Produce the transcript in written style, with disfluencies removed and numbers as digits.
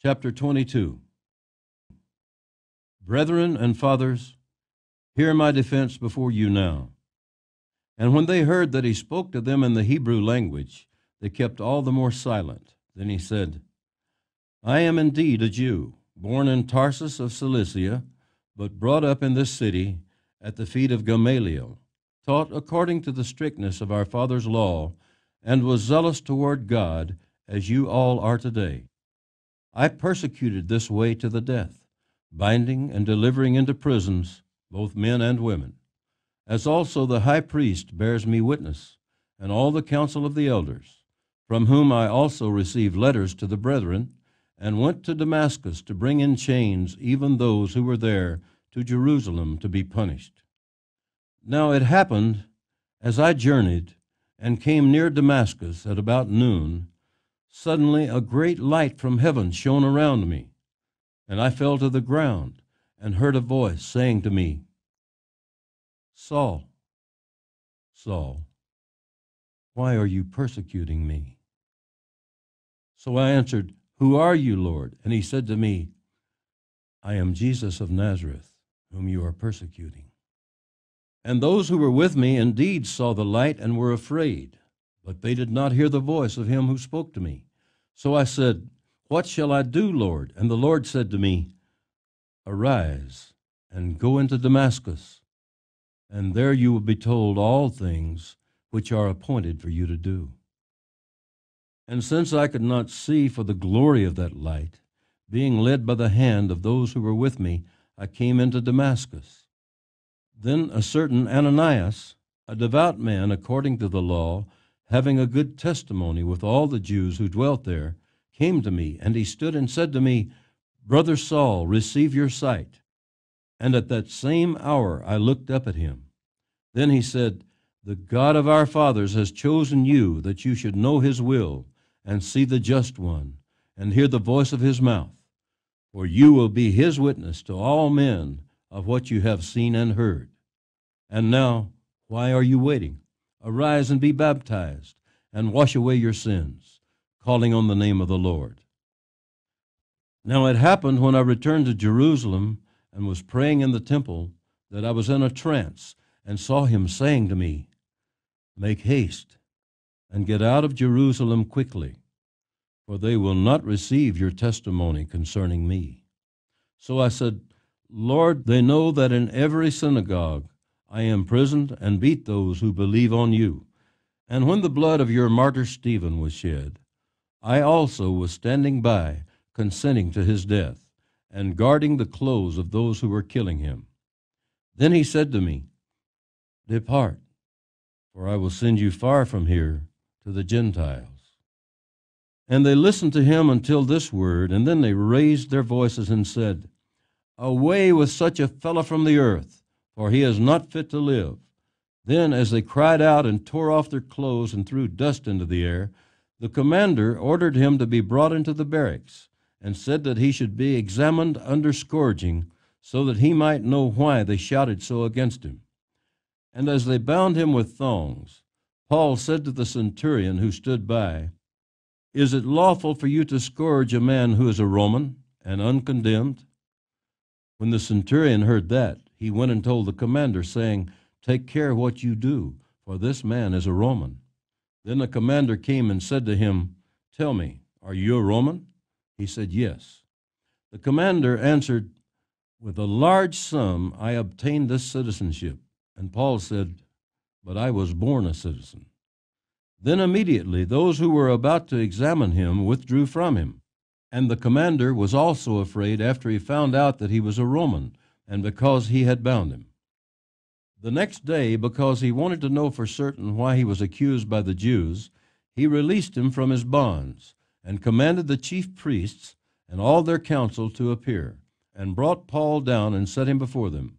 Chapter 22. Brethren and fathers, hear my defense before you now. And when they heard that he spoke to them in the Hebrew language, they kept all the more silent. Then he said, I am indeed a Jew, born in Tarsus of Cilicia, but brought up in this city at the feet of Gamaliel, taught according to the strictness of our father's law, and was zealous toward God, as you all are today. I persecuted this way to the death, binding and delivering into prisons both men and women, as also the high priest bears me witness, and all the council of the elders, from whom I also received letters to the brethren, and went to Damascus to bring in chains even those who were there to Jerusalem to be punished. Now it happened, as I journeyed and came near Damascus at about noon, suddenly a great light from heaven shone around me, and I fell to the ground and heard a voice saying to me, Saul, Saul, why are you persecuting me? So I answered, Who are you, Lord? And he said to me, I am Jesus of Nazareth, whom you are persecuting. And those who were with me indeed saw the light and were afraid, but they did not hear the voice of him who spoke to me. So I said, What shall I do, Lord? And the Lord said to me, Arise and go into Damascus, and there you will be told all things which are appointed for you to do. And since I could not see for the glory of that light, being led by the hand of those who were with me, I came into Damascus. Then a certain Ananias, a devout man according to the law, having a good testimony with all the Jews who dwelt there, came to me, and he stood and said to me, Brother Saul, receive your sight. And at that same hour I looked up at him. Then he said, The God of our fathers has chosen you, that you should know his will, and see the just one, and hear the voice of his mouth. For you will be his witness to all men of what you have seen and heard. And now, why are you waiting? Arise and be baptized, and wash away your sins, calling on the name of the Lord. Now it happened when I returned to Jerusalem and was praying in the temple that I was in a trance and saw him saying to me, Make haste and get out of Jerusalem quickly, for they will not receive your testimony concerning me. So I said, Lord, they know that in every synagogue I imprisoned and beat those who believe on you. And when the blood of your martyr Stephen was shed, I also was standing by, consenting to his death, and guarding the clothes of those who were killing him. Then he said to me, Depart, for I will send you far from here to the Gentiles. And they listened to him until this word, and then they raised their voices and said, Away with such a fellow from the earth, for he is not fit to live. Then, as they cried out and tore off their clothes and threw dust into the air, the commander ordered him to be brought into the barracks, and said that he should be examined under scourging, so that he might know why they shouted so against him. And as they bound him with thongs, Paul said to the centurion who stood by, Is it lawful for you to scourge a man who is a Roman and uncondemned? When the centurion heard that, he went and told the commander, saying, Take care what you do, for this man is a Roman. Then the commander came and said to him, Tell me, are you a Roman? He said, Yes. The commander answered, With a large sum I obtained this citizenship. And Paul said, But I was born a citizen. Then immediately those who were about to examine him withdrew from him. And the commander was also afraid after he found out that he was a Roman, and because he had bound him. The next day, because he wanted to know for certain why he was accused by the Jews, he released him from his bonds, and commanded the chief priests and all their council to appear, and brought Paul down and set him before them.